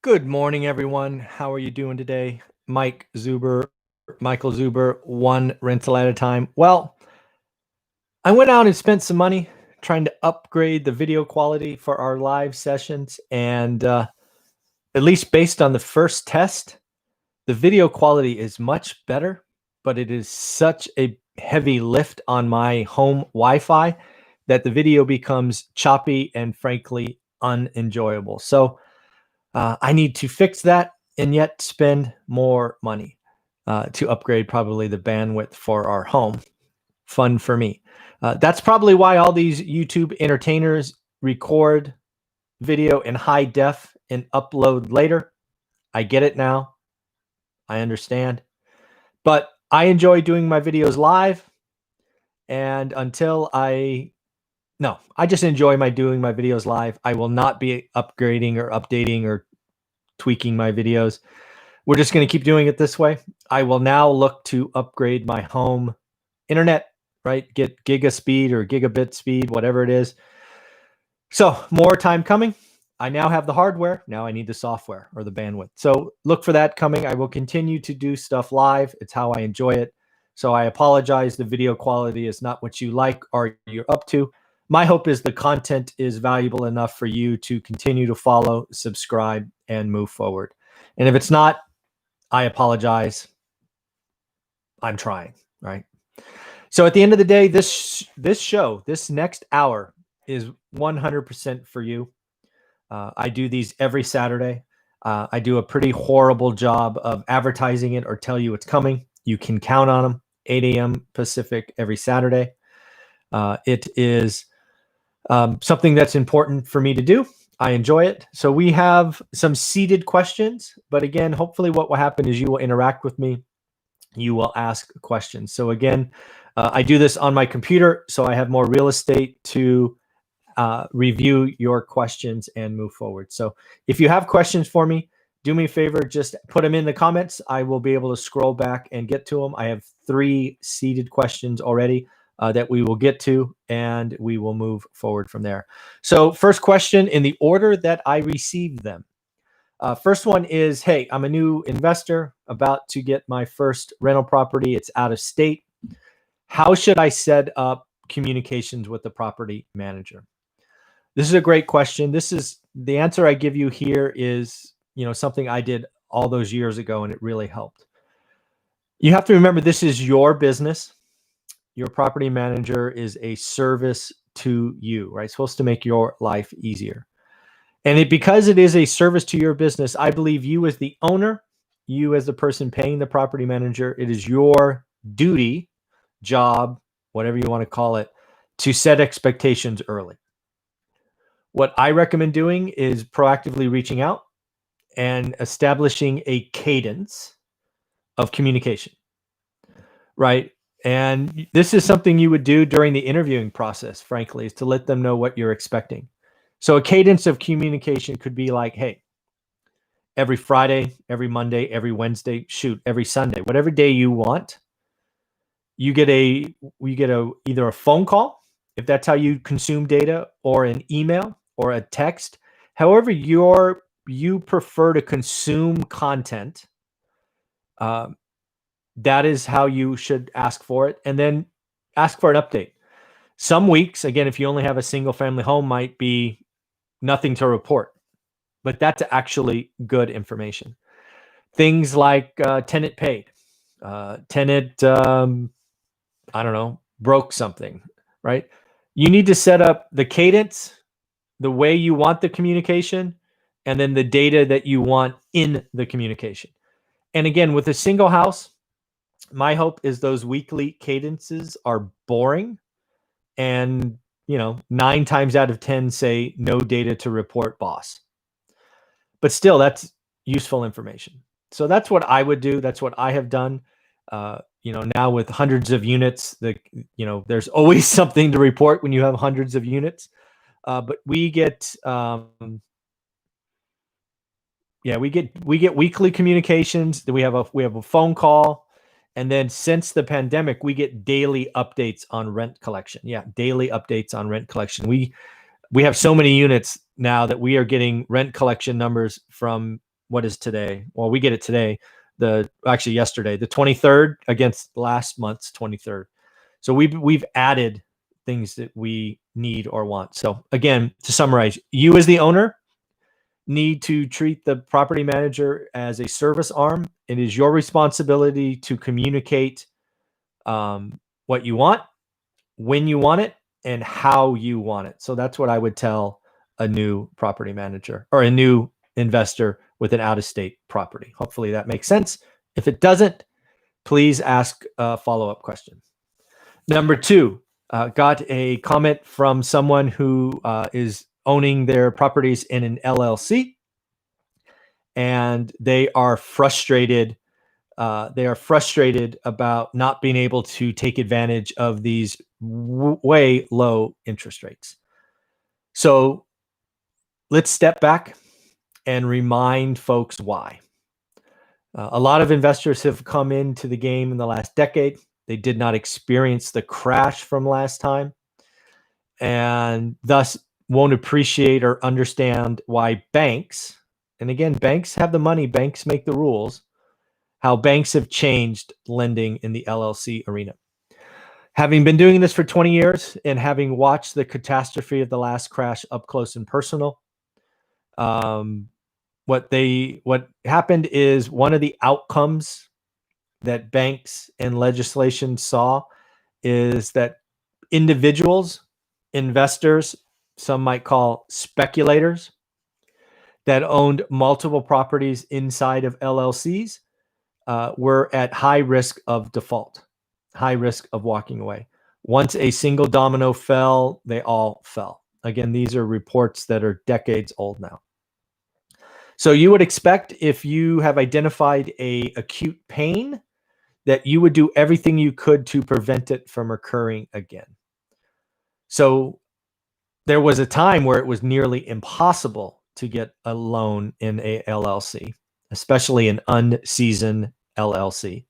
Good morning, everyone. How are you doing today? Michael Zuber, one rental at a time. Well, I went out and spent some money trying to upgrade the video quality for our live sessions. And at least based on the first test, the video quality is much better, but it is such a heavy lift on my home Wi-Fi that the video becomes choppy and frankly unenjoyable. So I need to fix that and yet spend more money to upgrade probably the bandwidth for our home. Fun for me. That's probably why all these YouTube entertainers record video in high def and upload later. I get it now. I understand. But I enjoy doing my videos live. And I just enjoy doing my videos live. I will not be upgrading or updating or tweaking my videos. We're just going to keep doing it this way. I will now look to upgrade my home internet, right? Get giga speed or gigabit speed, whatever it is. So more time coming. I now have the hardware. Now I need the software or the bandwidth. So look for that coming. I will continue to do stuff live. It's how I enjoy it. So I apologize. The video quality is not what you like or you're up to. My hope is the content is valuable enough for you to continue to follow, subscribe, and move forward. And if it's not, I apologize. I'm trying, right? So at the end of the day, this next hour is 100% for you. I do these every Saturday. I do a pretty horrible job of advertising it or tell you it's coming. You can count on them. 8 a.m. Pacific every Saturday. It is something that's important for me to do. I enjoy it. So we have some seeded questions, but again, hopefully what will happen is you will interact with me. You will ask questions. So again, I do this on my computer, so I have more real estate to review your questions and move forward. So if you have questions for me, do me a favor, just put them in the comments. I will be able to scroll back and get to them. I have 3 seeded questions already that we will get to, and we will move forward from there. So first question in the order that I received them. First one is, hey, I'm a new investor about to get my first rental property. It's out of state. How should I set up communications with the property manager? This is a great question. This is the answer I give you here is, something I did all those years ago, and it really helped. You have to remember, this is your business. Your property manager is a service to you, right? It's supposed to make your life easier. And because it is a service to your business, I believe you as the owner, you as the person paying the property manager, it is your duty, job, whatever you want to call it, to set expectations early. What I recommend doing is proactively reaching out and establishing a cadence of communication, right? And this is something you would do during the interviewing process, frankly, is to let them know what you're expecting. So a cadence of communication could be like, hey, every Friday, every Monday, every Wednesday, every Sunday, whatever day you want, you get either a phone call, if that's how you consume data, or an email or a text, however you prefer to consume content. That is how you should ask for it, and then ask for an update. Some weeks, again, if you only have a single family home, might be nothing to report, but that's actually good information. Things like tenant paid, tenant, I don't know, broke something, right? You need to set up the cadence, the way you want the communication, and then the data that you want in the communication. And again, with a single house, my hope is those weekly cadences are boring, and 9 times out of 10 say no data to report, boss. But still, that's useful information. So that's what I would do. That's what I have done. Now with hundreds of units, there's always something to report when you have hundreds of units. But we get weekly communications. We have a phone call. And then since the pandemic, we get daily updates on rent collection. Yeah, daily updates on rent collection. We have so many units now that we are getting rent collection numbers from what is today? Well, we get it today. Actually yesterday, the 23rd against last month's 23rd. So we've added things that we need or want. So again, to summarize, you as the owner need to treat the property manager as a service arm. It is your responsibility to communicate what you want, when you want it, and how you want it. So that's what I would tell a new property manager or a new investor with an out-of-state property. Hopefully that makes sense. If it doesn't, please ask a follow-up question. Number two, got a comment from someone who is owning their properties in an LLC, and they are frustrated. They are frustrated about not being able to take advantage of these way low interest rates. So let's step back and remind folks why. A lot of investors have come into the game in the last decade. They did not experience the crash from last time, and thus won't appreciate or understand why banks, and again, banks have the money, banks make the rules, how banks have changed lending in the LLC arena. Having been doing this for 20 years and having watched the catastrophe of the last crash up close and personal, what happened is one of the outcomes that banks and legislation saw is that individuals, investors, some might call speculators, that owned multiple properties inside of LLCs were at high risk of default, high risk of walking away. Once a single domino fell, they all fell. Again, these are reports that are decades old now. So you would expect, if you have identified a acute pain, that you would do everything you could to prevent it from occurring again. So there was a time where it was nearly impossible to get a loan in a LLC, especially an unseasoned LLC.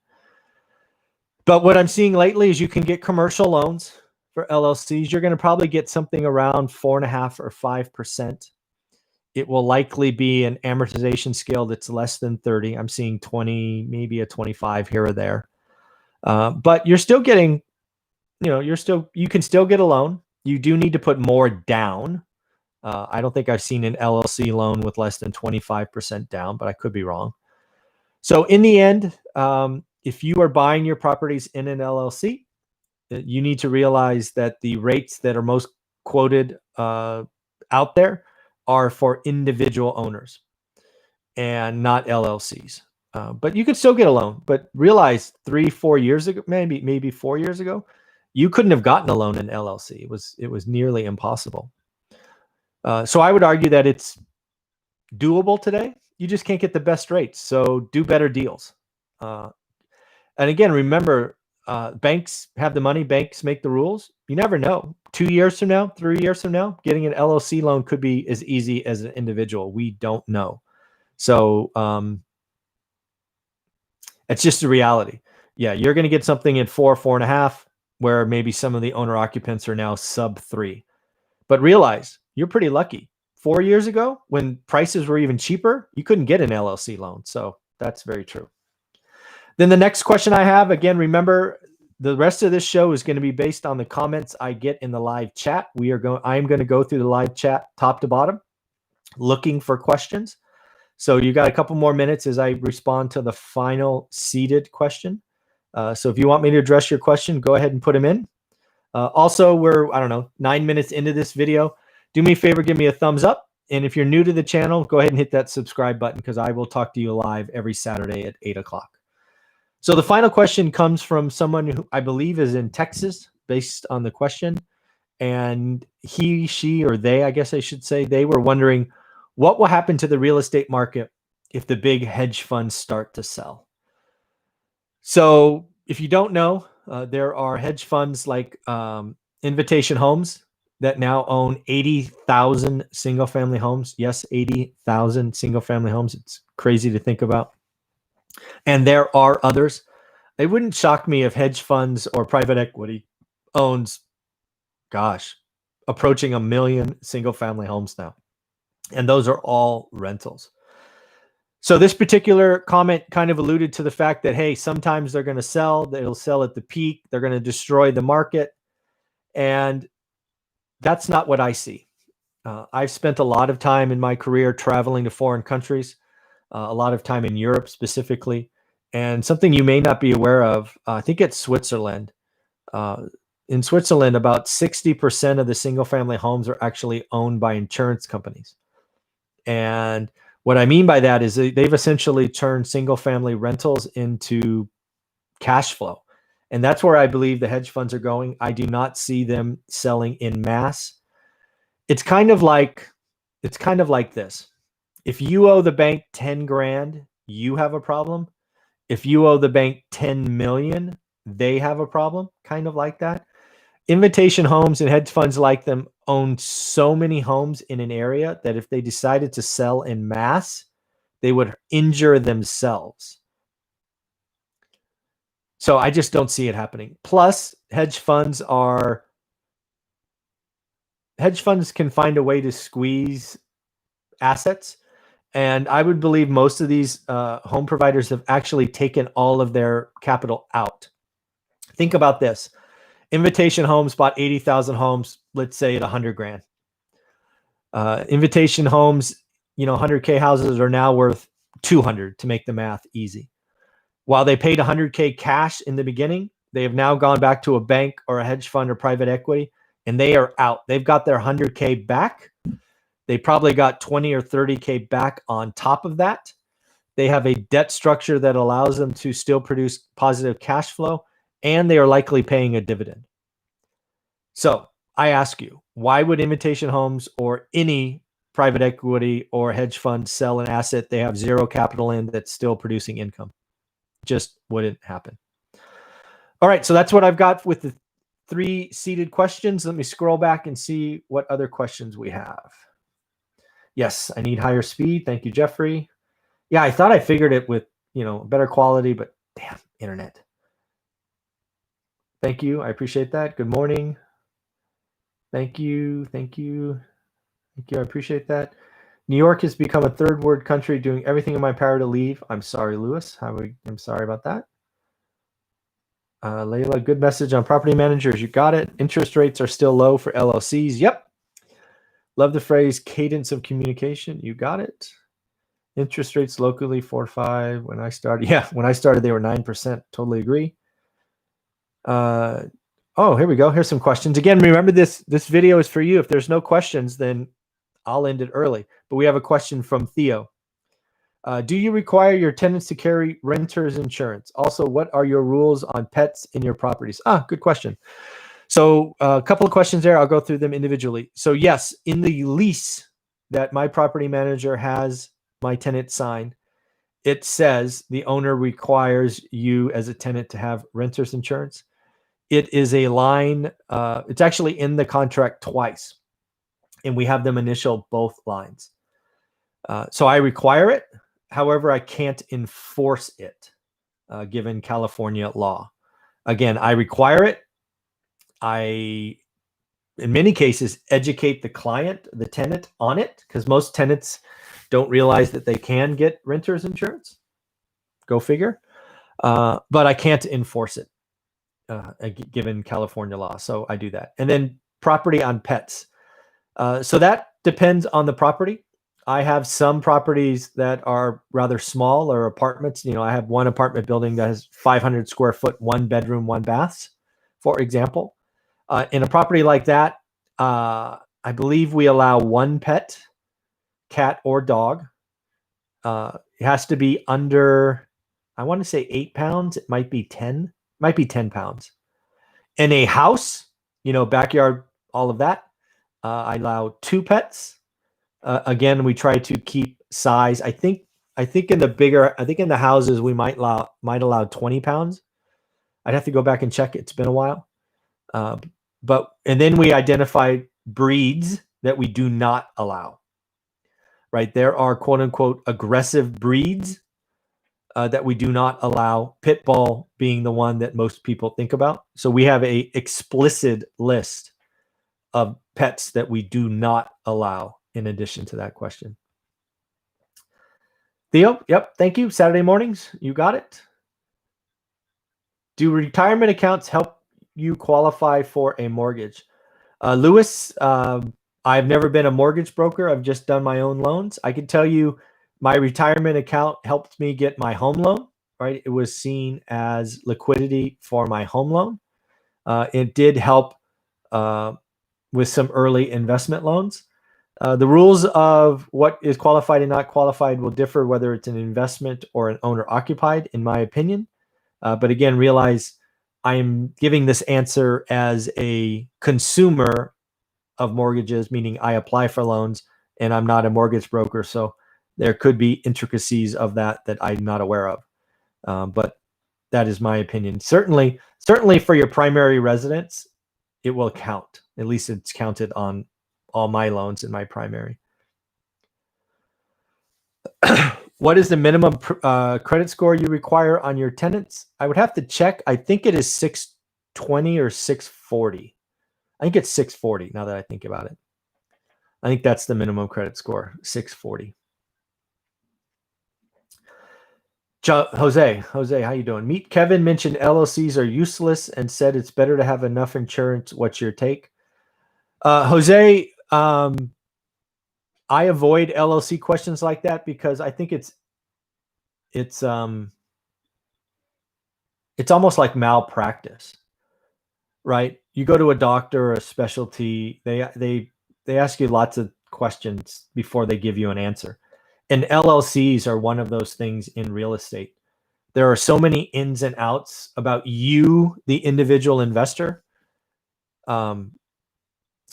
But what I'm seeing lately is you can get commercial loans for LLCs. You're going to probably get something around 4.5% or 5%. It will likely be an amortization scale that's less than 30. I'm seeing 20, maybe a 25 here or there. But you're still getting, you can still get a loan. You do need to put more down. I don't think I've seen an LLC loan with less than 25% down, but I could be wrong. So in the end, if you are buying your properties in an LLC, you need to realize that the rates that are most quoted out there are for individual owners and not LLCs. But you could still get a loan. But realize 3-4 years ago, maybe 4 years ago, you couldn't have gotten a loan in LLC. It was nearly impossible. So I would argue that it's doable today. You just can't get the best rates. So do better deals. And again, remember, banks have the money. Banks make the rules. You never know. 2 years from now, 3 years from now, getting an LLC loan could be as easy as an individual. We don't know. So it's just a reality. Yeah, you're going to get something in 4.5, where maybe some of the owner occupants are now sub 3. But realize you're pretty lucky. 4 years ago, when prices were even cheaper, you couldn't get an LLC loan. So that's very true. Then the next question I have, again, remember, the rest of this show is going to be based on the comments I get in the live chat. I am going to go through the live chat top to bottom, looking for questions. So you got a couple more minutes as I respond to the final seeded question. So if you want me to address your question, go ahead and put them in. Also, we're, 9 minutes into this video. Do me a favor, give me a thumbs up. And if you're new to the channel, go ahead and hit that subscribe button, because I will talk to you live every Saturday at 8 o'clock. So the final question comes from someone who I believe is in Texas, based on the question. And he, she, or they, I guess I should say, they were wondering what will happen to the real estate market if the big hedge funds start to sell. So if you don't know, there are hedge funds like Invitation Homes that now own 80,000 single-family homes. Yes, 80,000 single-family homes. It's crazy to think about. And there are others. It wouldn't shock me if hedge funds or private equity owns, approaching 1 million single-family homes now. And those are all rentals. So this particular comment kind of alluded to the fact that, hey, sometimes they're going to sell, they'll sell at the peak, they're going to destroy the market. And that's not what I see. I've spent a lot of time in my career traveling to foreign countries, a lot of time in Europe specifically. And something you may not be aware of, I think it's Switzerland. In Switzerland, about 60% of the single family homes are actually owned by insurance companies. And what I mean by that is they've essentially turned single family rentals into cash flow. And that's where I believe the hedge funds are going. I do not see them selling in mass. It's kind of like this. If you owe the bank 10 grand, you have a problem. If you owe the bank 10 million, they have a problem, kind of like that. Invitation homes and hedge funds like them own so many homes in an area that if they decided to sell in mass, they would injure themselves. So I just don't see it happening. Plus, hedge funds can find a way to squeeze assets. And I would believe most of these home providers have actually taken all of their capital out. Think about this. Invitation Homes bought 80,000 homes, let's say at 100 grand. Invitation Homes, 100K houses are now worth 200 to make the math easy. While they paid 100K cash in the beginning, they have now gone back to a bank or a hedge fund or private equity, and they are out. They've got their 100K back. They probably got 20 or 30K back on top of that. They have a debt structure that allows them to still produce positive cash flow, and they are likely paying a dividend. So I ask you, why would Invitation Homes or any private equity or hedge fund sell an asset they have zero capital in that's still producing income? Just wouldn't happen. All right, so that's what I've got with the 3 seeded questions. Let me scroll back and see what other questions we have. Yes, I need higher speed. Thank you, Jeffrey. Yeah, I thought I figured it with, better quality, but damn, internet. Thank you. I appreciate that. Good morning. Thank you. Thank you. Thank you. I appreciate that. New York has become a third world country, doing everything in my power to leave. I'm sorry, Lewis. I'm sorry about that. Layla, good message on property managers. You got it. Interest rates are still low for LLCs. Yep. Love the phrase cadence of communication. You got it. Interest rates locally 4 to 5. When I started, when I started, they were 9%. Totally agree. Oh, here we go. Here's some questions. Again, remember this video is for you. If there's no questions, then I'll end it early. But we have a question from Theo. Do you require your tenants to carry renter's insurance? Also, what are your rules on pets in your properties? Good question. So a couple of questions there. I'll go through them individually. So yes, in the lease that my property manager has my tenant sign, it says the owner requires you as a tenant to have renter's insurance. It is a line. It's actually in the contract twice, and we have them initial both lines. So I require it. However, I can't enforce it given California law. Again, I require it. I, in many cases, educate the client, the tenant on it, because most tenants don't realize that they can get renter's insurance. Go figure. But I can't enforce it given California law. So I do that. And then property on pets. So that depends on the property. I have some properties that are rather small or apartments. I have one apartment building that has 500 square foot, 1 bedroom, 1 bath, for example. In a property like that, I believe we allow 1 pet, cat or dog. It has to be under, I want to say 8 pounds. It might be 10. It might be 10 pounds. In a house, backyard, all of that, I allow 2 pets. Again, we try to keep size. I think in the houses we might allow 20 pounds. I'd have to go back and check. It's been a while. And then we identify breeds that we do not allow. Right? There are quote unquote aggressive breeds that we do not allow. Pit bull being the one that most people think about. So we have a explicit list of pets that we do not allow in addition to that question. Theo, yep, thank you. Saturday mornings, you got it. Do retirement accounts help you qualify for a mortgage? Lewis, I've never been a mortgage broker. I've just done my own loans. I can tell you my retirement account helped me get my home loan, right? It was seen as liquidity for my home loan. It did help with some early investment loans. The rules of what is qualified and not qualified will differ whether it's an investment or an owner occupied, in my opinion. But again, realize I am giving this answer as a consumer of mortgages, meaning I apply for loans and I'm not a mortgage broker. So there could be intricacies of that I'm not aware of. But that is my opinion. Certainly for your primary residence, it will count. At least it's counted on all my loans in my primary. What is the minimum credit score you require on your tenants? I would have to check. I think it is 620 or 640. I think it's 640 now that I think about it. I think that's the minimum credit score, 640. Jose, how you doing? Meet Kevin mentioned LLCs are useless and said it's better to have enough insurance. What's your take? Jose, I avoid LLC questions like that because I think it's almost like malpractice, right? You go to a doctor or a specialty, they ask you lots of questions before they give you an answer. And LLCs are one of those things in real estate. There are so many ins and outs about you, the individual investor. So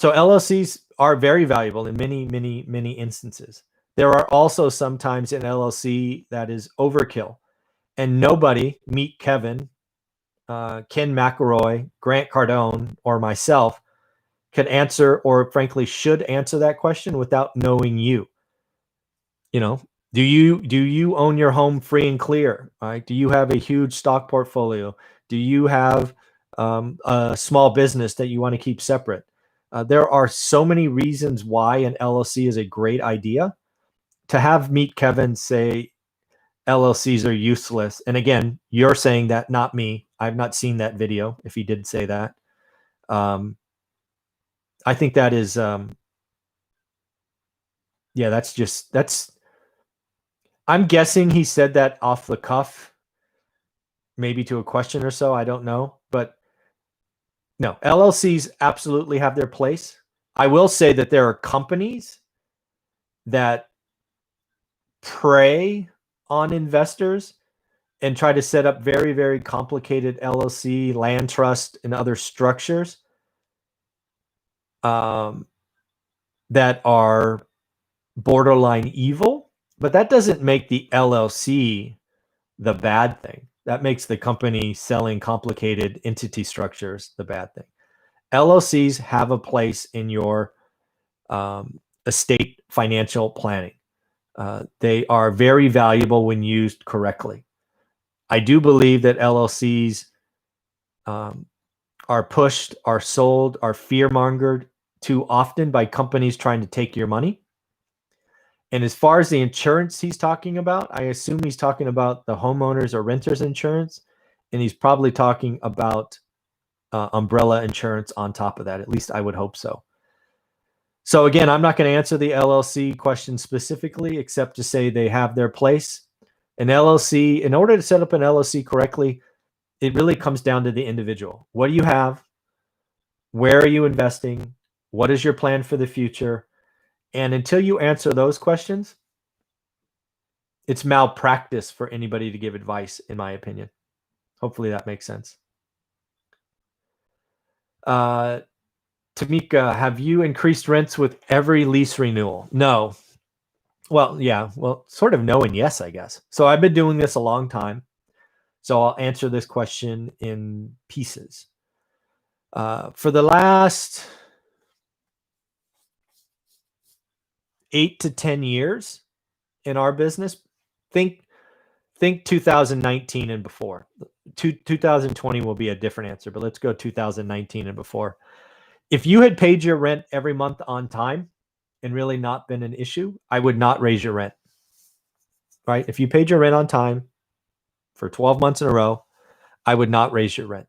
LLCs are very valuable in many instances. There are also sometimes an LLC that is overkill, and nobody, meet Kevin, Ken McElroy, Grant Cardone, or myself, could answer, or frankly should answer that question without knowing you. You know, do you own your home free and clear? Right? Do you have a huge stock portfolio? Do you have a small business that you want to keep separate? There are so many reasons why an LLC is a great idea. To have Meet Kevin say LLCs are useless, and again, you're saying that, not me. I've not seen that video. If he did say that, I think that is, yeah, that's. I'm guessing he said that off the cuff, maybe to a question or so. I don't know, but no, LLCs absolutely have their place. I will say that there are companies that prey on investors and try to set up very complicated LLC, land trust, and other structures that are borderline evil. But that doesn't make the LLC the bad thing. That makes the company selling complicated entity structures the bad thing. LLCs have a place in your estate financial planning. They are very valuable when used correctly. I do believe that LLCs are pushed, are sold, are fear-mongered too often by companies trying to take your money. And as far as the insurance he's talking about, I assume he's talking about the homeowners or renters insurance, and he's probably talking about umbrella insurance on top of that. At least I would hope so. So again, I'm not going to answer the LLC question specifically, except to say they have their place. An LLC, in order to set up an LLC correctly, it really comes down to the individual. What do you have? Where are you investing? What is your plan for the future? And until you answer those questions, it's malpractice for anybody to give advice, in my opinion. Hopefully that makes sense. Tamika, have you increased rents with every lease renewal? No. Well, yeah. Well, sort of no and yes, I guess. So I've been doing this a long time. So I'll answer this question in pieces. For the last 8 to 10 years in our business, think 2019 and before. 2020 will be a different answer, but let's go 2019 and before. If you had paid your rent every month on time and really not been an issue, I would not raise your rent. right? If you paid your rent on time for 12 months in a row, I would not raise your rent.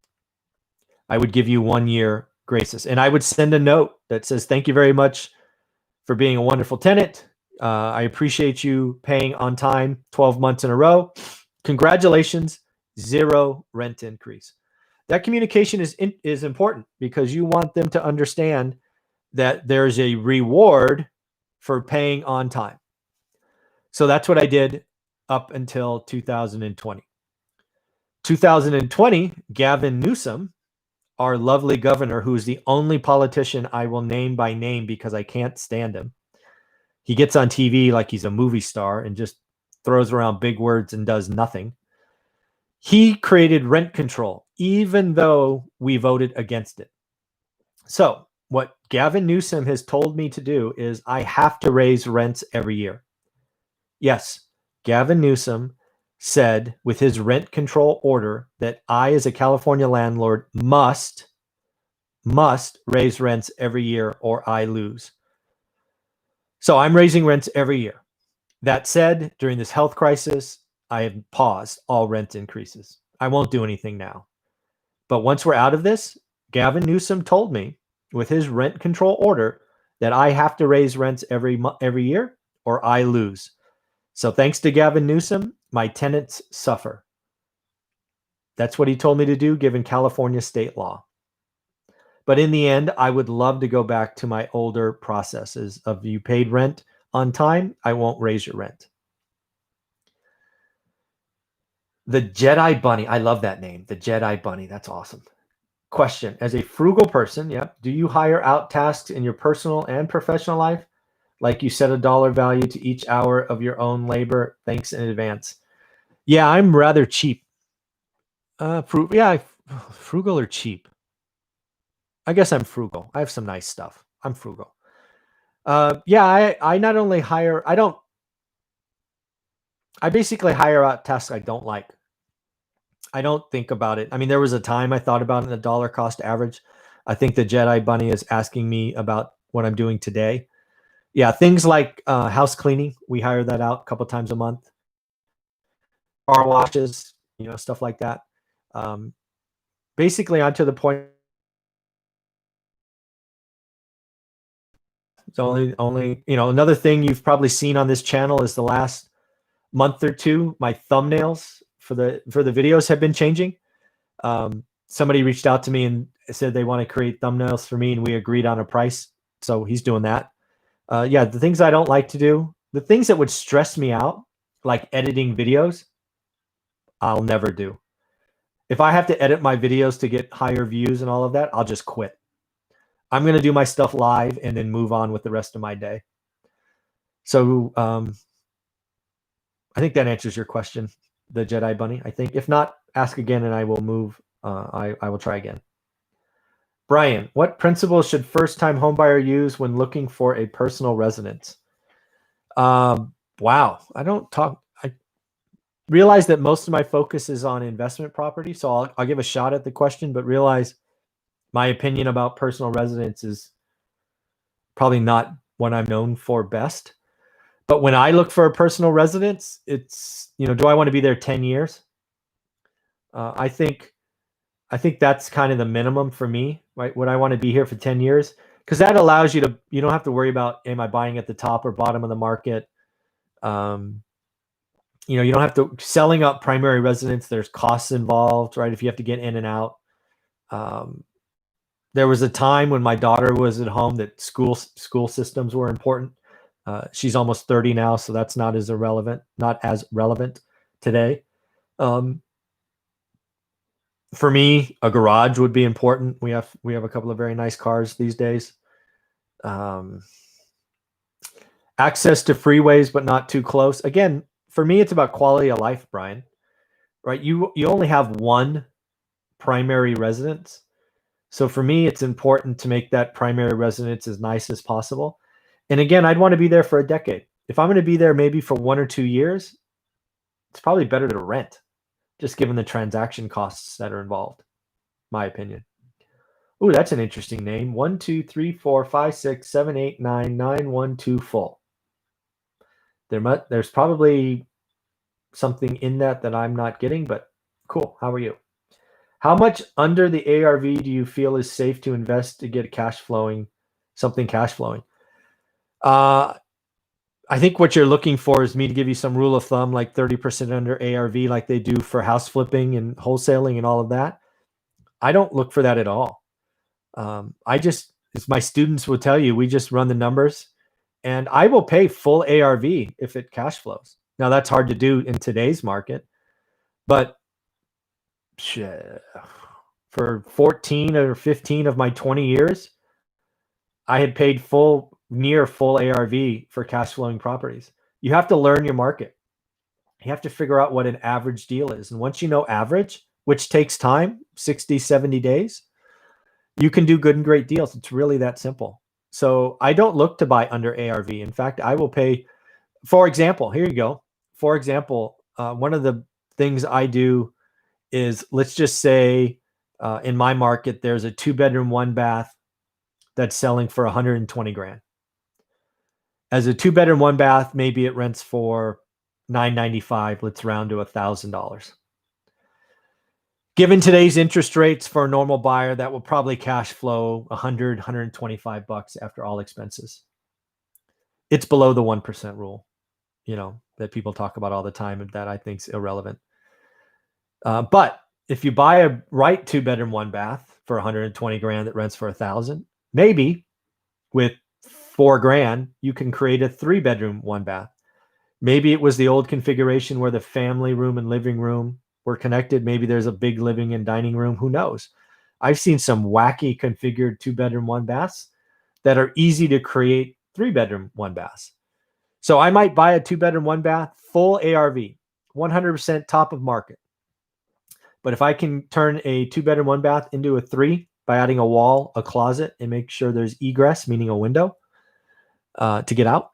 I would give you 1 year graces. And I would send a note that says, thank you very much for being a wonderful tenant. I appreciate you paying on time 12 months in a row. Congratulations, 0 rent increase. That communication is important because you want them to understand that there's a reward for paying on time. So that's what I did up until 2020. 2020, Gavin Newsom, our lovely governor, who is the only politician I will name by name because I can't stand him. He gets on TV like he's a movie star and just throws around big words and does nothing. He created rent control, even though we voted against it. So what Gavin Newsom has told me to do is I have to raise rents every year. Yes, Gavin Newsom said with his rent control order that I, as a California landlord, must raise rents every year or I lose. So I'm raising rents every year. That said, during this health crisis, I have paused all rent increases. I won't do anything now. But once we're out of this, Gavin Newsom told me with his rent control order that I have to raise rents every year or I lose. So thanks to Gavin Newsom, my tenants suffer. That's what he told me to do given California state law. But in the end, I would love to go back to my older processes of you paid rent on time, I won't raise your rent. The Jedi Bunny. I love that name. The Jedi Bunny. That's awesome. Question. As a frugal person, do you hire out tasks in your personal and professional life? Like you set a dollar value to each hour of your own labor. Thanks in advance. Yeah, I'm rather cheap. Frugal or cheap? I guess I'm frugal. I have some nice stuff. I'm frugal. I not only hire, I basically hire out tasks I don't like. I don't think about it. I mean, there was a time I thought about it, a dollar cost average. I think the Jedi Bunny is asking me about what I'm doing today. Yeah, things like house cleaning. We hire that out a couple times a month. Car washes, stuff like that. Basically, on to the point. It's only another thing you've probably seen on this channel is the last month or two, my thumbnails for the videos have been changing. Somebody reached out to me and said they want to create thumbnails for me, and we agreed on a price. So he's doing that. The things I don't like to do, the things that would stress me out, like editing videos, I'll never do. If I have to edit my videos to get higher views and all of that, I'll just quit. I'm going to do my stuff live and then move on with the rest of my day. So I think that answers your question, the Jedi Bunny. I think if not, ask again and I will move. I will try again. Brian, what principles should first-time homebuyer use when looking for a personal residence? Wow, I realize that most of my focus is on investment property, so I'll give a shot at the question, but realize my opinion about personal residence is probably not what I'm known for best. But when I look for a personal residence, it's, do I want to be there 10 years? I think that's kind of the minimum for me, right? Would I want to be here for 10 years? Because that allows you don't have to worry about, am I buying at the top or bottom of the market? You don't have to, selling up primary residence, there's costs involved, right? If you have to get in and out. There was a time when my daughter was at home that school systems were important. She's almost 30 now, so that's not as relevant today. For me, a garage would be important. We have a couple of very nice cars these days. Access to freeways, but not too close. Again, for me, it's about quality of life, Brian. Right? You only have one primary residence. So for me, it's important to make that primary residence as nice as possible. And again, I'd want to be there for a decade. If I'm going to be there maybe for 1 or 2 years, it's probably better to rent, just given the transaction costs that are involved, my opinion. Ooh, that's an interesting name. 1, 2, 3, 4, 5, 6, 7, 8, 9, 9, 1, 2 full. There's probably something in that I'm not getting, but cool. How are you? How much under the ARV do you feel is safe to invest to get something cash flowing? I think what you're looking for is me to give you some rule of thumb, like 30% under ARV, like they do for house flipping and wholesaling and all of that. I don't look for that at all. As my students will tell you, we just run the numbers, and I will pay full ARV if it cash flows. Now that's hard to do in today's market, but for 14 or 15 of my 20 years, I had paid near full ARV for cash flowing properties. You have to learn your market. You have to figure out what an average deal is. And once you know average, which takes time, 60, 70 days, you can do good and great deals. It's really that simple. So I don't look to buy under ARV. In fact, I will pay, for example, here you go. For example, one of the things I do is, let's just say in my market, there's a 2-bedroom, 1-bath that's selling for 120 grand. As a 2-bedroom, 1-bath, maybe it rents for $995. Let's round to $1,000. Given today's interest rates for a normal buyer, that will probably cash flow $100, $125 after all expenses. It's below the 1% rule, that people talk about all the time, and that I think is irrelevant. But if you buy a right 2-bedroom, 1-bath for 120 grand that rents for 1,000, maybe with $4 grand, you can create a 3-bedroom, 1-bath. Maybe it was the old configuration where the family room and living room were connected. Maybe there's a big living and dining room. Who knows? I've seen some wacky configured 2-bedroom, 1-baths that are easy to create 3-bedroom, 1-baths. So I might buy a 2-bedroom, 1-bath, full ARV, 100% top of market. But if I can turn a 2-bedroom, 1-bath into a 3 by adding a wall, a closet, and make sure there's egress, meaning a window to get out,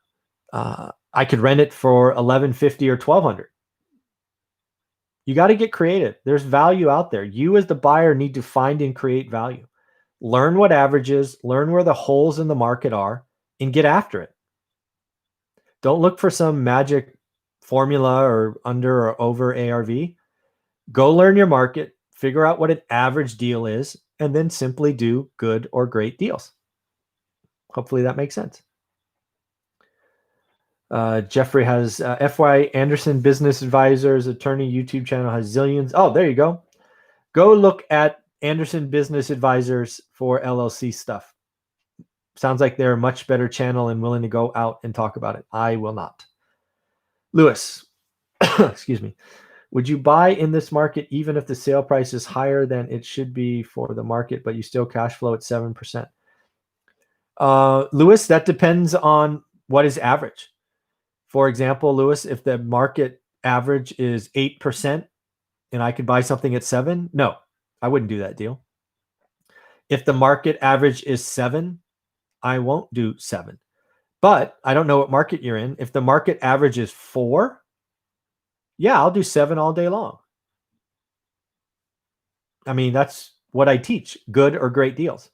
I could rent it for $1,150 or $1,200. You got to get creative. There's value out there. You as the buyer need to find and create value. Learn what averages, learn where the holes in the market are, and get after it. Don't look for some magic formula or under or over ARV. Go learn your market, figure out what an average deal is, and then simply do good or great deals. Hopefully that makes sense. Jeffrey has FY Anderson Business Advisors attorney YouTube channel has zillions. Oh, there you go. Go look at Anderson Business Advisors for LLC stuff. Sounds like they're a much better channel and willing to go out and talk about it. I will not. Lewis, excuse me. Would you buy in this market even if the sale price is higher than it should be for the market, but you still cash flow at 7%? Lewis, that depends on what is average. For example, Lewis, if the market average is 8% and I could buy something at 7, no, I wouldn't do that deal. If the market average is 7, I won't do 7. But I don't know what market you're in. If the market average is 4, yeah, I'll do 7 all day long. I mean, that's what I teach, good or great deals.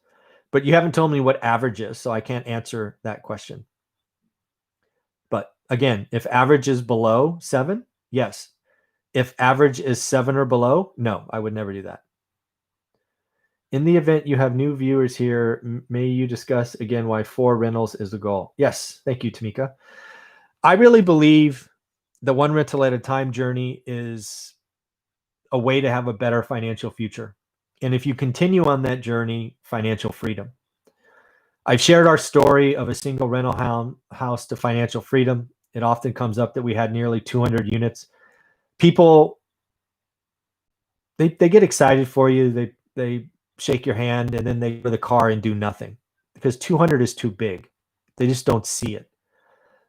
But you haven't told me what average is, so I can't answer that question. But again, if average is below 7, yes. If average is 7 or below, no, I would never do that. In the event you have new viewers here, may you discuss again why 4 rentals is the goal? Yes, thank you, Tamika. I really believe the one rental at a time journey is a way to have a better financial future. And if you continue on that journey, financial freedom. I've shared our story of a single rental house to financial freedom. It often comes up that we had nearly 200 units. People, they get excited for you. They shake your hand and then they go to the car and do nothing because 200 is too big. They just don't see it.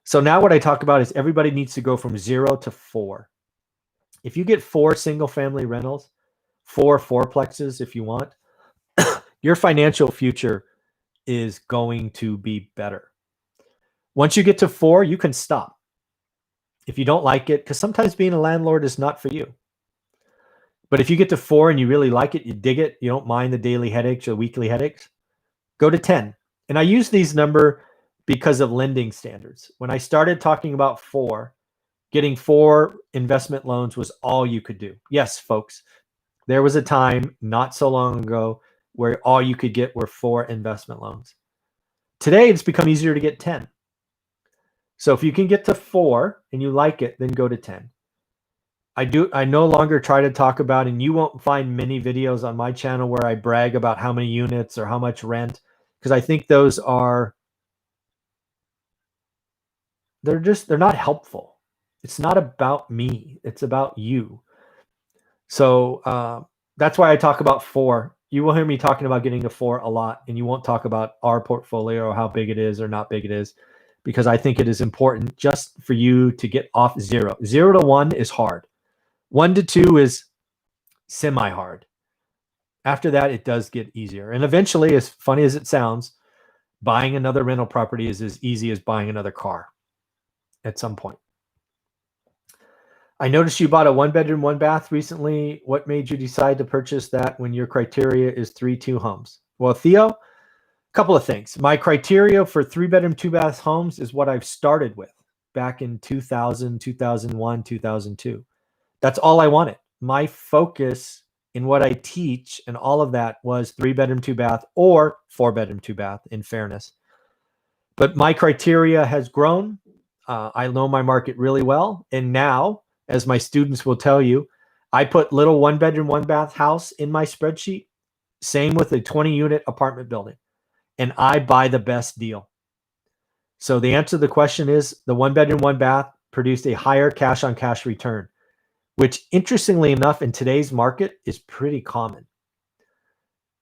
So now what I talk about is everybody needs to go from 0 to 4. If you get 4 single family rentals, 4 fourplexes if you want, your financial future is going to be better. Once you get to 4, you can stop. If you don't like it, because sometimes being a landlord is not for you. But if you get to 4 and you really like it, you dig it, you don't mind the daily headaches or weekly headaches, go to 10. And I use these numbers because of lending standards. When I started talking about 4, getting 4 investment loans was all you could do. Yes, folks, there was a time not so long ago where all you could get were 4 investment loans. Today, it's become easier to get 10. So if you can get to 4 and you like it, then go to 10. I no longer try to talk about, and you won't find many videos on my channel where I brag about how many units or how much rent, because I think those are, they're not helpful. It's not about me. It's about you. So that's why I talk about 4. You will hear me talking about getting to 4 a lot, and you won't talk about our portfolio or how big it is or not big it is, because I think it is important just for you to get off 0. 0 to 1 is hard. 1 to 2 is semi-hard. After that, it does get easier. And eventually, as funny as it sounds, buying another rental property is as easy as buying another car at some point. I noticed you bought a 1-bedroom, 1-bath recently. What made you decide to purchase that when your criteria is 3-2 homes? Well, Theo, a couple of things. My criteria for 3-bedroom, 2-bath homes is what I've started with back in 2000, 2001, 2002. That's all I wanted. My focus in what I teach and all of that was 3-bedroom, 2-bath or 4-bedroom, 2-bath, in fairness. But my criteria has grown. I know my market really well. And now, as my students will tell you, I put little 1-bedroom, 1-bath house in my spreadsheet. Same with a 20-unit apartment building. And I buy the best deal. So the answer to the question is the 1-bedroom, 1-bath produced a higher cash-on-cash return, which, interestingly enough, in today's market is pretty common.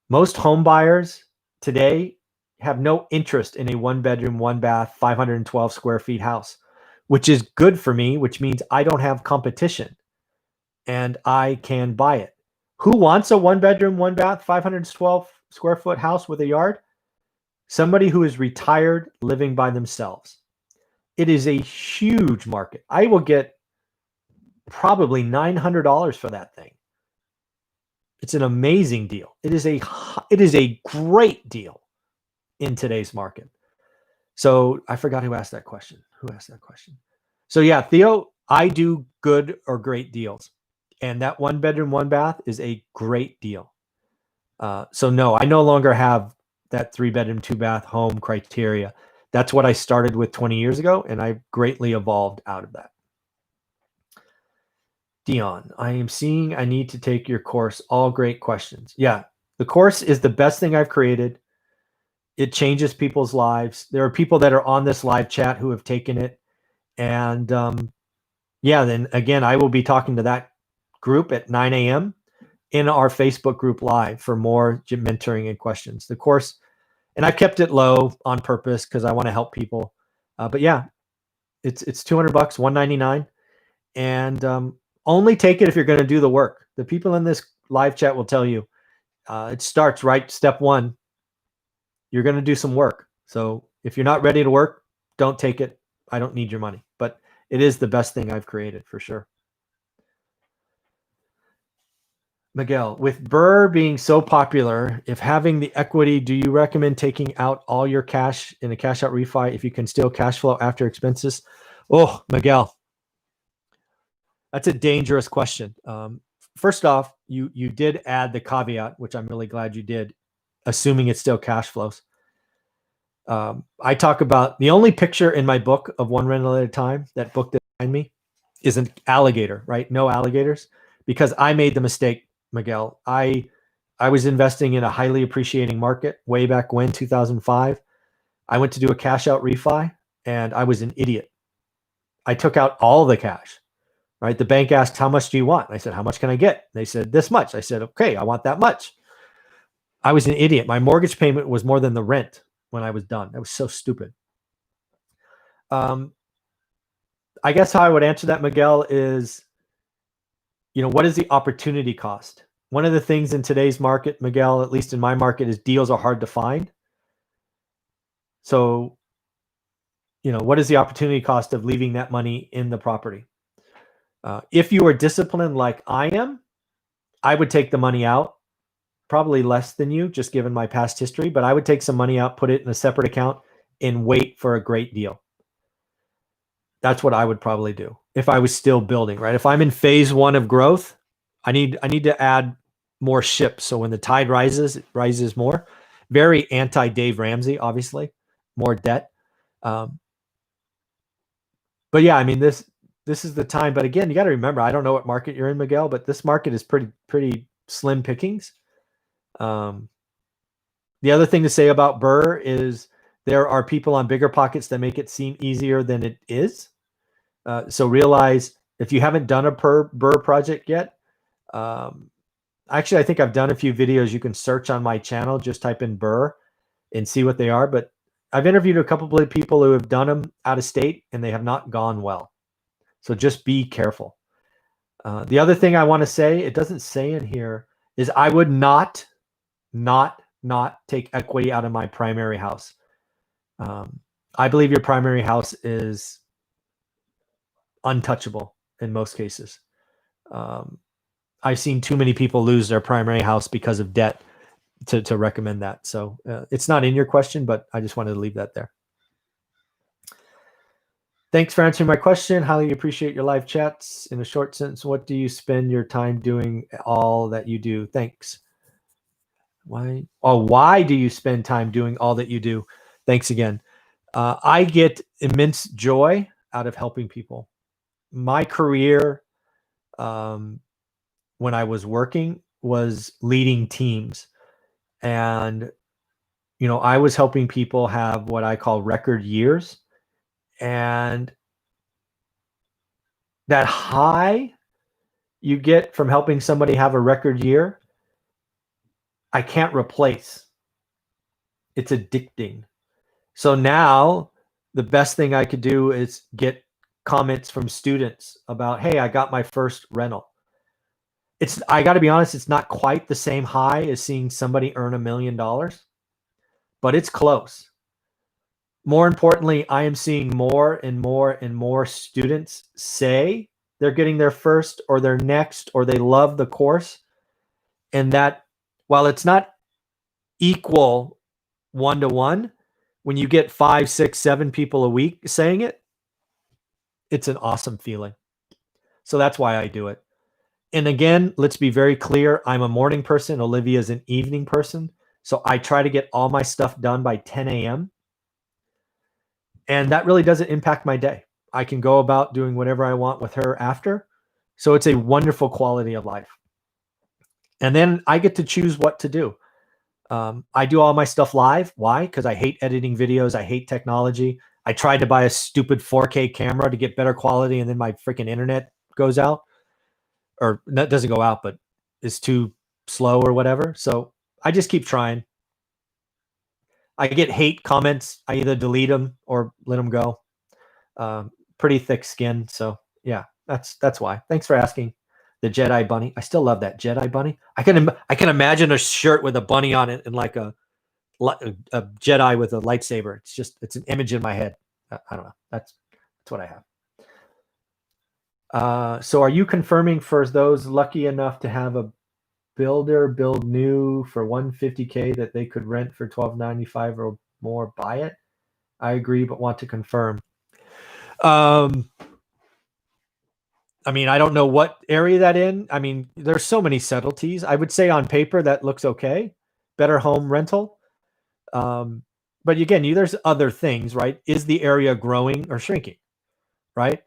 Most home buyers today have no interest in a 1-bedroom, 1-bath, 512 square feet house, which is good for me, which means I don't have competition and I can buy it. Who wants a 1-bedroom, 1-bath, 512 square foot house with a yard? Somebody who is retired, living by themselves. It is a huge market. I will get probably $900 for that thing. It's an amazing deal. It is a great deal in today's market. So I forgot who asked that question. So yeah, Theo, I do good or great deals. And that 1-bedroom, 1-bath is a great deal. So no, I no longer have that 3-bedroom, 2-bath home criteria. That's what I started with 20 years ago, and I've greatly evolved out of that. Dion, I am seeing I need to take your course. All great questions. Yeah, the course is the best thing I've created. It changes people's lives. There are people that are on this live chat who have taken it. And yeah, then again, I will be talking to that group at 9 a.m. in our Facebook group live for more mentoring and questions. The course, and I kept it low on purpose because I want to help people. But yeah, it's $200, $199. And only take it if you're going to do the work. The people in this live chat will tell you it starts right. Step 1, you're going to do some work. So if you're not ready to work, don't take it. I don't need your money, but it is the best thing I've created for sure. Miguel, with Burr being so popular, if having the equity, do you recommend taking out all your cash in a cash out refi if you can still cash flow after expenses? Oh, Miguel, that's a dangerous question. First off, you did add the caveat, which I'm really glad you did, assuming it still cash flows. I talk about the only picture in my book of One Rental at a Time, that book that's behind me, is an alligator, right? No alligators, because I made the mistake, Miguel. I was investing in a highly appreciating market way back when, 2005. I went to do a cash out refi and I was an idiot. I took out all the cash. Right? The bank asked, how much do you want? I said, how much can I get? They said, this much. I said, okay, I want that much. I was an idiot. My mortgage payment was more than the rent when I was done. That was so stupid. I guess how I would answer that, Miguel, is, what is the opportunity cost? One of the things in today's market, Miguel, at least in my market, is deals are hard to find. So, what is the opportunity cost of leaving that money in the property? If you are disciplined like I am, I would take the money out, probably less than you, just given my past history, but I would take some money out, put it in a separate account, and wait for a great deal. That's what I would probably do. if I was still building, right? If I'm in phase 1 of growth, I need to add more ships. So when the tide rises, it rises more. Very anti Dave Ramsey, obviously, more debt. But yeah, I mean, this is the time. But again, you got to remember, I don't know what market you're in, Miguel, but this market is pretty slim pickings. The other thing to say about Burr is there are people on bigger pockets that make it seem easier than it is. So realize if you haven't done a Burr project yet, actually, I think I've done a few videos. You can search on my channel, just type in Burr and see what they are. But I've interviewed a couple of people who have done them out of state and they have not gone well. So just be careful. The other thing I want to say, it doesn't say in here, is I would not take equity out of my primary house. I believe your primary house is untouchable in most cases. I've seen too many people lose their primary house because of debt to recommend that. So it's not in your question, but I just wanted to leave that there. Thanks for answering my question. Highly appreciate your live chats. In a short sentence, what do you spend your time doing all that you do? Thanks. Why do you spend time doing all that you do? Thanks again. I get immense joy out of helping people. My career, when I was working, was leading teams. And, I was helping people have what I call record years. And that high you get from helping somebody have a record year, I can't replace. It's addicting. So now the best thing I could do is get comments from students about, hey, I got my first rental. I got to be honest, it's not quite the same high as seeing somebody earn $1 million, but it's close. More importantly, I am seeing more and more and more students say they're getting their first or their next, or they love the course. And that while it's not equal 1-to-1, when you get 5, 6, 7 people a week saying it, it's an awesome feeling. So that's why I do it. And again, let's be very clear. I'm a morning person. Olivia's an evening person. So I try to get all my stuff done by 10 a.m. And that really doesn't impact my day. I can go about doing whatever I want with her after. So it's a wonderful quality of life. And then I get to choose what to do. I do all my stuff live. Why? Because I hate editing videos. I hate technology. I tried to buy a stupid 4K camera to get better quality, and then my freaking internet goes out. Or that doesn't go out, but is too slow or whatever. So I just keep trying. I get hate comments. I either delete them or let them go. Pretty thick skin. So yeah, that's why. Thanks for asking. The Jedi bunny. I still love that Jedi bunny. I can imagine a shirt with a bunny on it and like a Jedi with a lightsaber. It's an image in my head. I don't know. That's what I have. So are you confirming for those lucky enough to have a builder build new for $150K that they could rent for $12.95 or more, buy it? I agree, but want to confirm. I mean, I don't know what area that in. I mean, there's so many subtleties. I would say on paper that looks okay. Better home rental. But again, there's other things, right? Is the area growing or shrinking, right?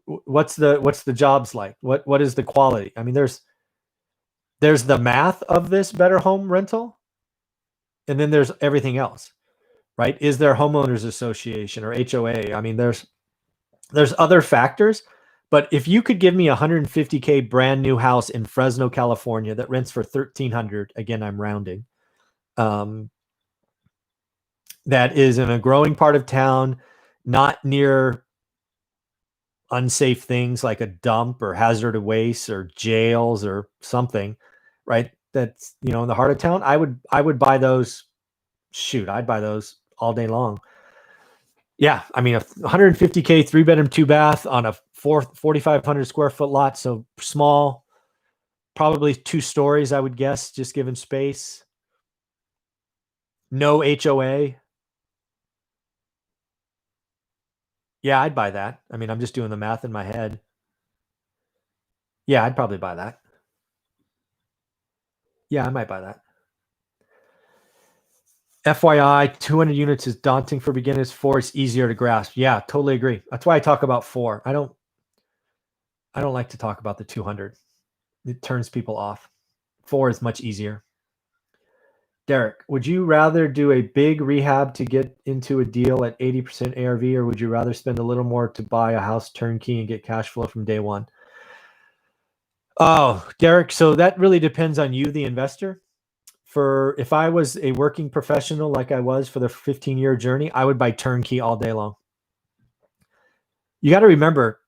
What's the jobs like? What is the quality? I mean, there's the math of this better home rental, and then there's everything else, right? Is there homeowners association or HOA? I mean, there's other factors. But if you could give me a $150K brand new house in Fresno, California that rents for $1,300, again, I'm rounding, that is in a growing part of town, not near unsafe things like a dump or hazardous waste or jails or something, right? That's, in the heart of town. I would buy those. Shoot, I'd buy those all day long. Yeah, I mean, a 150K 3-bedroom 2-bath on a 4,500 square foot lot, so small, probably 2 stories, I would guess, just given space. No HOA. Yeah, I'd buy that. I mean, I'm just doing the math in my head. Yeah, I'd probably buy that. Yeah, I might buy that. FYI, 200 units is daunting for beginners. 4 is easier to grasp. Yeah, totally agree. That's why I talk about 4. I don't like to talk about the 200. It turns people off. 4 is much easier. Derek, would you rather do a big rehab to get into a deal at 80% ARV, or would you rather spend a little more to buy a house turnkey and get cash flow from day one? Oh, Derek, so that really depends on you, the investor. If I was a working professional like I was for the 15-year journey, I would buy turnkey all day long. You got to remember,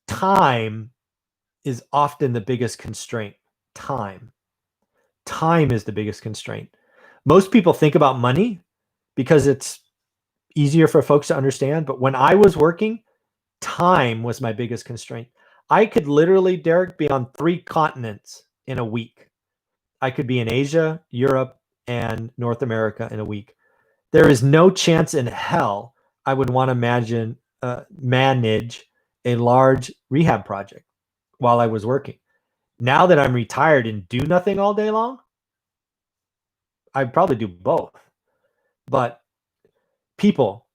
time is often the biggest constraint. Time is the biggest constraint. Most people think about money because it's easier for folks to understand. But when I was working, time was my biggest constraint. I could literally, Derek, be on 3 continents in a week. I could be in Asia, Europe, and North America in a week. There is no chance in hell I would want to manage a large rehab project while I was working. Now that I'm retired and do nothing all day long, I'd probably do both. But people,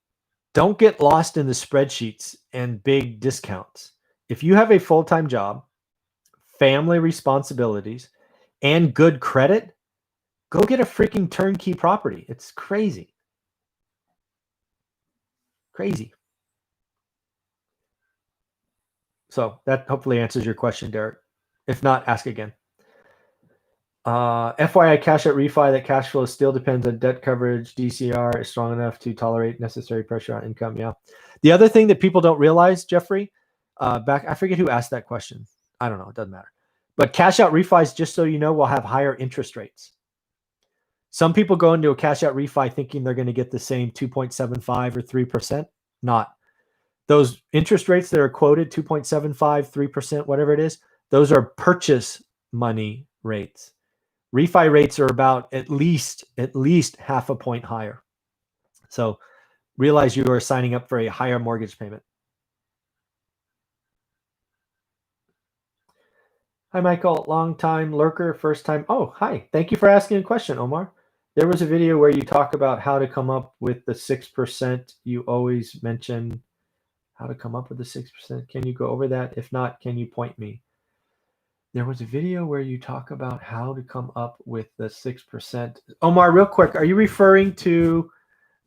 don't get lost in the spreadsheets and big discounts. If you have a full-time job, family responsibilities, and good credit, go get a freaking turnkey property. It's crazy. Crazy. So that hopefully answers your question, Derek. If not, ask again. FYI, cash out refi, that cash flow still depends on debt coverage. DCR is strong enough to tolerate necessary pressure on income. Yeah. The other thing that people don't realize, Jeffrey, I forget who asked that question. I don't know. It doesn't matter. But cash out refis, just so you know, will have higher interest rates. Some people go into a cash out refi thinking they're going to get the same 2.75 or 3%. Not. Those interest rates that are quoted, 2.75, 3%, whatever it is, those are purchase money rates. Refi rates are about at least half a point higher. So realize you are signing up for a higher mortgage payment. Hi, Michael. Long time lurker, first time. Oh, hi. Thank you for asking a question, Omar. There was a video where you talk about how to come up with the 6%. You always mention how to come up with the 6%. Can you go over that? If not, can you point me? There was a video where you talk about how to come up with the 6%. Omar, real quick, are you referring to,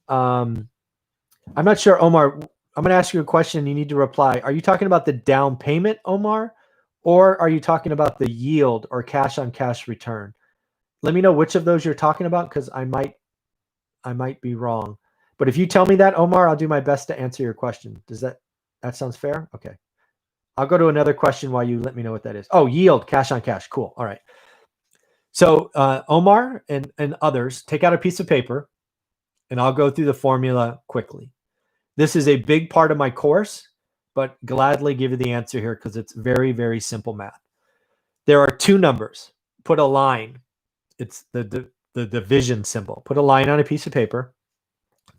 I'm not sure, Omar, I'm going to ask you a question. You need to reply. Are you talking about the down payment, Omar? Or are you talking about the yield or cash on cash return? Let me know which of those you're talking about, because I might be wrong. But if you tell me that, Omar, I'll do my best to answer your question. Does that sounds fair? Okay. I'll go to another question while you let me know what that is. Oh, yield, cash on cash. Cool. All right. So Omar and others, take out a piece of paper and I'll go through the formula quickly. This is a big part of my course, but gladly give you the answer here because it's very, very simple math. There are 2 numbers. Put a line. It's the division symbol. Put a line on a piece of paper.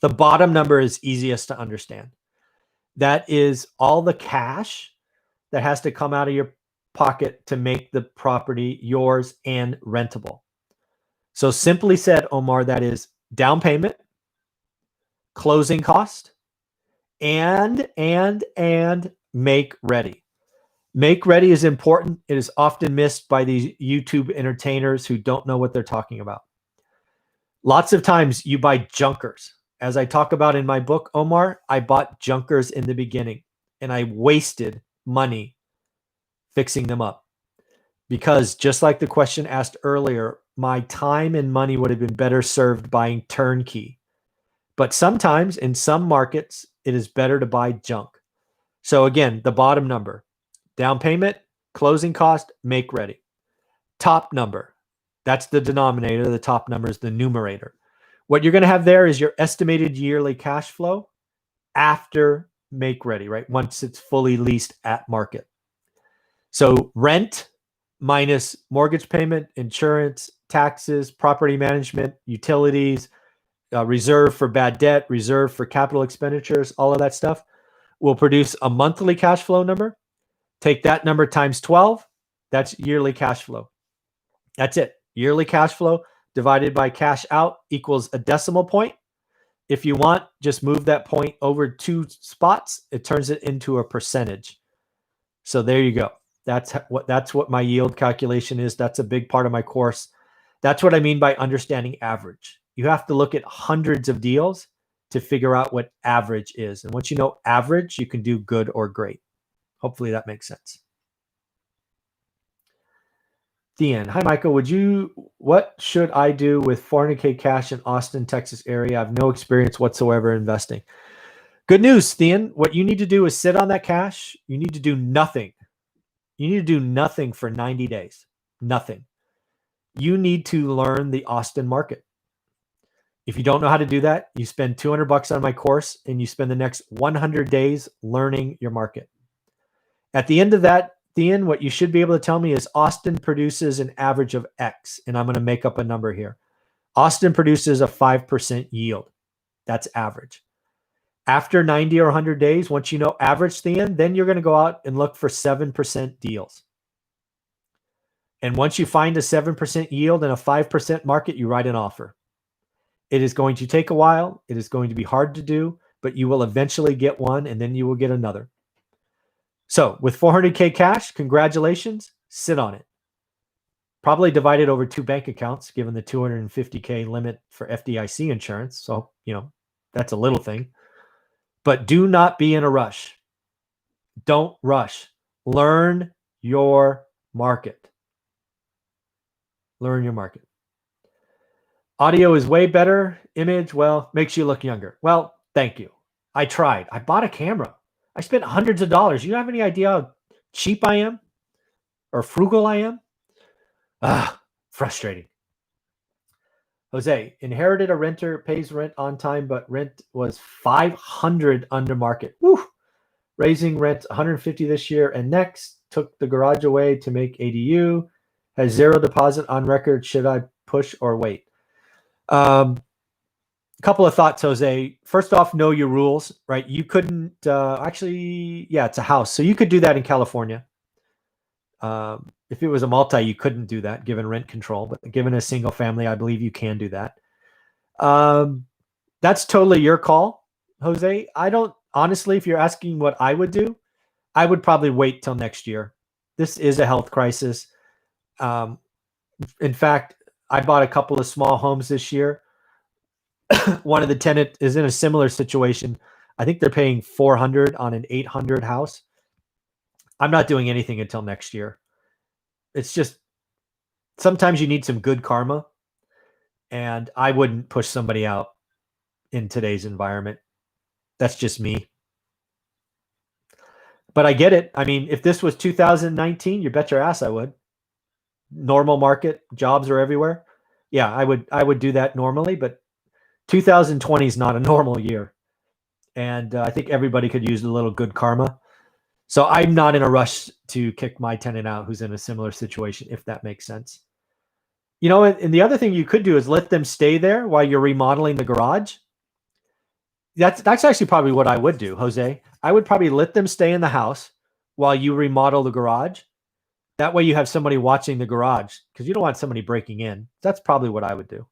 The bottom number is easiest to understand. That is all the cash that has to come out of your pocket to make the property yours and rentable. So simply said, Omar, that is down payment, closing cost, and make ready. Make ready is important. It is often missed by these YouTube entertainers who don't know what they're talking about. Lots of times you buy junkers. As I talk about in my book, Omar, I bought junkers in the beginning and I wasted money fixing them up. Because just like the question asked earlier, my time and money would have been better served buying turnkey. But sometimes in some markets, it is better to buy junk. So again, the bottom number, down payment, closing cost, make ready. Top number, that's the denominator. The top number is the numerator. What you're going to have there is your estimated yearly cash flow after make ready, right? Once it's fully leased at market. So rent minus mortgage payment, insurance, taxes, property management, utilities, reserve for bad debt, reserve for capital expenditures, all of that stuff will produce a monthly cash flow number. Take that number times 12. That's yearly cash flow. That's it. Yearly cash flow divided by cash out equals a decimal point. If you want, just move that point over 2 spots. It turns it into a percentage. So there you go. That's what my yield calculation is. That's a big part of my course. That's what I mean by understanding average. You have to look at hundreds of deals to figure out what average is. And once you know average, you can do good or great. Hopefully that makes sense. Dean, hi Michael. What should I do with 400K cash in Austin, Texas area? I have no experience whatsoever investing. Good news, Dean. What you need to do is sit on that cash. You need to do nothing. You need to do nothing for 90 days. Nothing. You need to learn the Austin market. If you don't know how to do that, you spend $200 on my course and you spend the next 100 days learning your market. At the end of that, Dean, what you should be able to tell me is Austin produces an average of X, and I'm going to make up a number here. Austin produces a 5% yield. That's average. After 90 or 100 days, once you know average, then you're going to go out and look for 7% deals. And once you find a 7% yield in a 5% market, you write an offer. It is going to take a while. It is going to be hard to do, but you will eventually get one, and then you will get another. So with 400K cash, congratulations, sit on it. Probably divide it over 2 bank accounts, given the 250K limit for FDIC insurance. So, that's a little thing. But do not be in a rush. Don't rush. Learn your market. Learn your market. Audio is way better. Image, well, makes you look younger. Well, thank you. I tried. I bought a camera. I spent hundreds of dollars. You have any idea how cheap I am or frugal I am? Frustrating. Jose, inherited a renter, pays rent on time, but rent was $500 under market. Woo! Raising rent $150 this year and next. Took the garage away to make ADU. Has 0 deposit on record. Should I push or wait? Couple of thoughts, Jose. First off, know your rules, right? You couldn't it's a house. So you could do that in California. If it was a multi, you couldn't do that given rent control, but given a single family, I believe you can do that. That's totally your call, Jose. Honestly, if you're asking what I would do, I would probably wait till next year. This is a health crisis. In fact, I bought a couple of small homes this year. One of the tenants is in a similar situation. I think they're paying $400 on an $800 house. I'm not doing anything until next year. It's just sometimes you need some good karma, and I wouldn't push somebody out in today's environment. That's just me. But I get it. I mean, if this was 2019, you bet your ass I would. Normal market, jobs are everywhere. Yeah, I would do that normally, but 2020 is not a normal year. And I think everybody could use a little good karma. So I'm not in a rush to kick my tenant out who's in a similar situation, if that makes sense. And the other thing you could do is let them stay there while you're remodeling the garage. That's actually probably what I would do, Jose. I would probably let them stay in the house while you remodel the garage. That way you have somebody watching the garage because you don't want somebody breaking in. That's probably what I would do.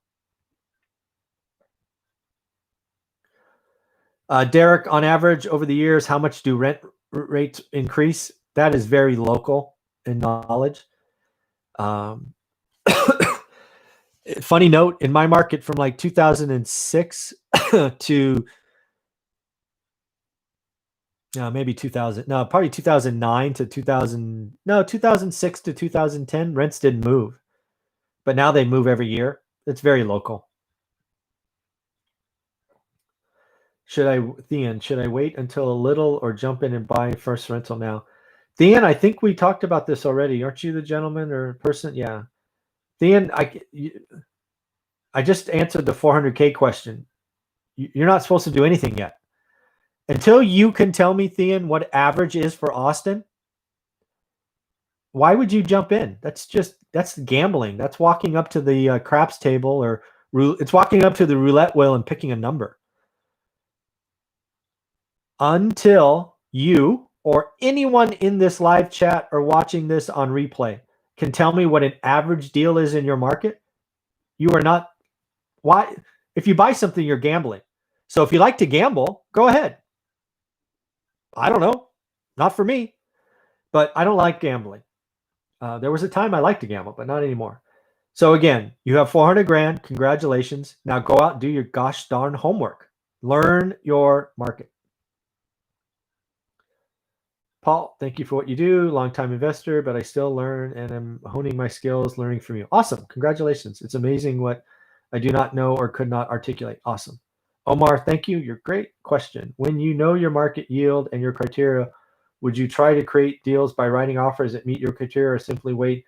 Derek, on average over the years, how much do rent rates increase? That is very local in knowledge. Funny note, in my market from like 2006 to maybe 2000, no, probably 2009 to 2006 to 2010, rents didn't move. But now they move every year. It's very local. Should I wait until a little or jump in and buy first rental now? Thean, I think we talked about this already. Aren't you the gentleman or person? Yeah. Thean, I just answered the 400K question. You're not supposed to do anything yet. Until you can tell me, Thean, what average is for Austin, why would you jump in? That's gambling. That's walking up to the craps table or it's walking up to the roulette wheel and picking a number. Until you or anyone in this live chat or watching this on replay can tell me what an average deal is in your market, you are not, why? If you buy something, you're gambling. So if you like to gamble, go ahead. I don't know. Not for me, but I don't like gambling. There was a time I liked to gamble, but not anymore. So again, you have 400 grand. Congratulations. Now go out and do your gosh darn homework. Learn your market. Paul, thank you for what you do. Longtime investor, but I still learn and I'm honing my skills, learning from you. Awesome. Congratulations. It's amazing what I do not know or could not articulate. Awesome. Omar, thank you. You're great question. When you know your market yield and your criteria, would you try to create deals by writing offers that meet your criteria or simply wait?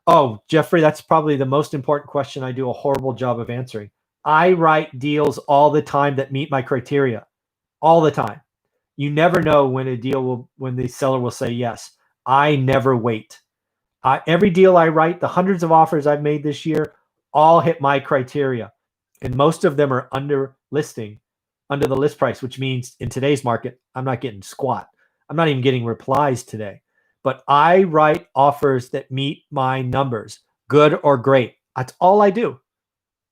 Oh, Jeffrey, that's probably the most important question I do a horrible job of answering. I write deals all the time that meet my criteria. All the time. You never know when a deal will, when the seller will say yes. I never wait. Every deal I write, the hundreds of offers I've made this year, all hit my criteria. And most of them are under listing, under the list price, which means in today's market, I'm not getting squat. I'm not even getting replies today. But I write offers that meet my numbers, good or great. That's all I do.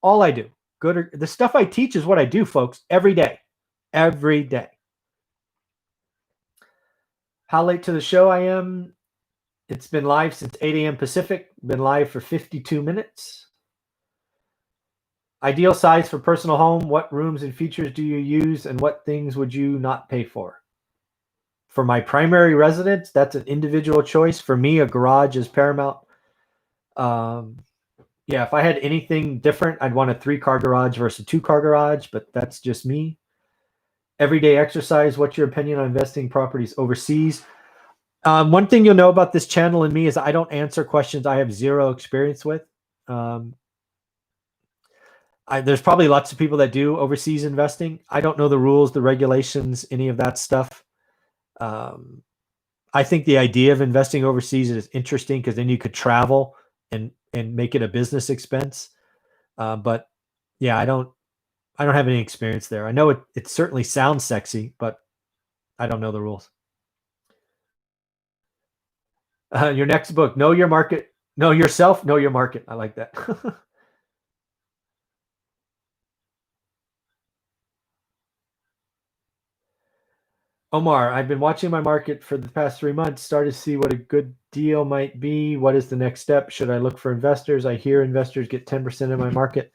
All I do. Good or the stuff I teach is what I do, folks, every day. Every day. How late to the show I am? It's been live since 8 a.m. Pacific. Been live for 52 minutes. Ideal size for personal home. What rooms and features do you use and what things would you not pay for? For my primary residence, that's an individual choice. For me, a garage is paramount. Yeah, if I had anything different, I'd want a 3-car garage versus a 2-car garage, but that's just me. Everyday exercise. What's your opinion on investing properties overseas? One thing you'll know about this channel and me is I don't answer questions I have zero experience with. There's probably lots of people that do overseas investing. I don't know the rules, the regulations, any of that stuff. I think the idea of investing overseas is interesting because then you could travel and make it a business expense. But yeah, I don't have any experience there. I know it certainly sounds sexy, but I don't know the rules. Your next book, Know Your Market, Know Yourself, Know Your Market. I like that. Omar, I've been watching my market for the past 3 months, started to see what a good deal might be. What is the next step? Should I look for investors? I hear investors get 10% of my market.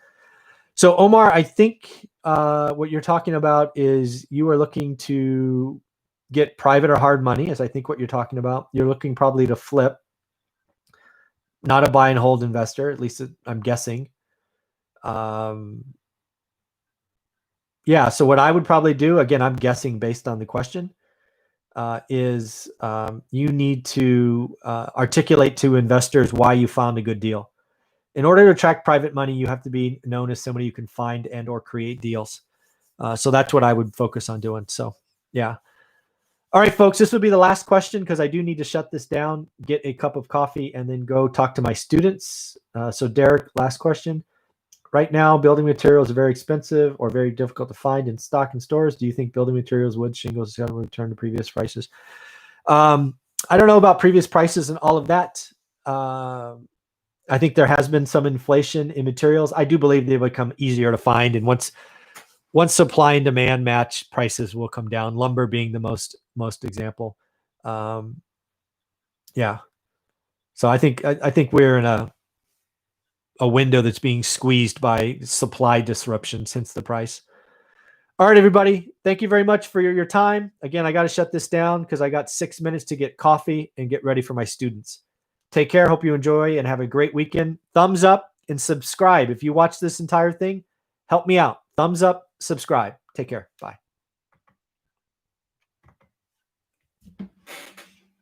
So Omar, I think what you're talking about is you are looking to get private or hard money, as I think what you're talking about. You're looking probably to flip, not a buy and hold investor, at least I'm guessing. Yeah, so what I would probably do, again, I'm guessing based on the question, is you need to articulate to investors why you found a good deal. In order to attract private money, you have to be known as somebody who can find and or create deals. So that's what I would focus on doing. So yeah. All right, folks, this would be the last question because I do need to shut this down, get a cup of coffee, and then go talk to my students. So Derek, last question. Right now, building materials are very expensive or very difficult to find in stock in stores. Do you think building materials, wood, shingles, will return to previous prices? I don't know about previous prices and all of that. I think there has been some inflation in materials. I do believe they become easier to find, and once supply and demand match, prices will come down. Lumber being the most example. Yeah. So I think we're in a window that's being squeezed by supply disruptions, hence the price. All right, everybody. Thank you very much for your time. Again, I got to shut this down because I got 6 minutes to get coffee and get ready for my students. Take care. Hope you enjoy and have a great weekend. Thumbs up and subscribe. If you watch this entire thing, help me out. Thumbs up, subscribe. Take care. Bye.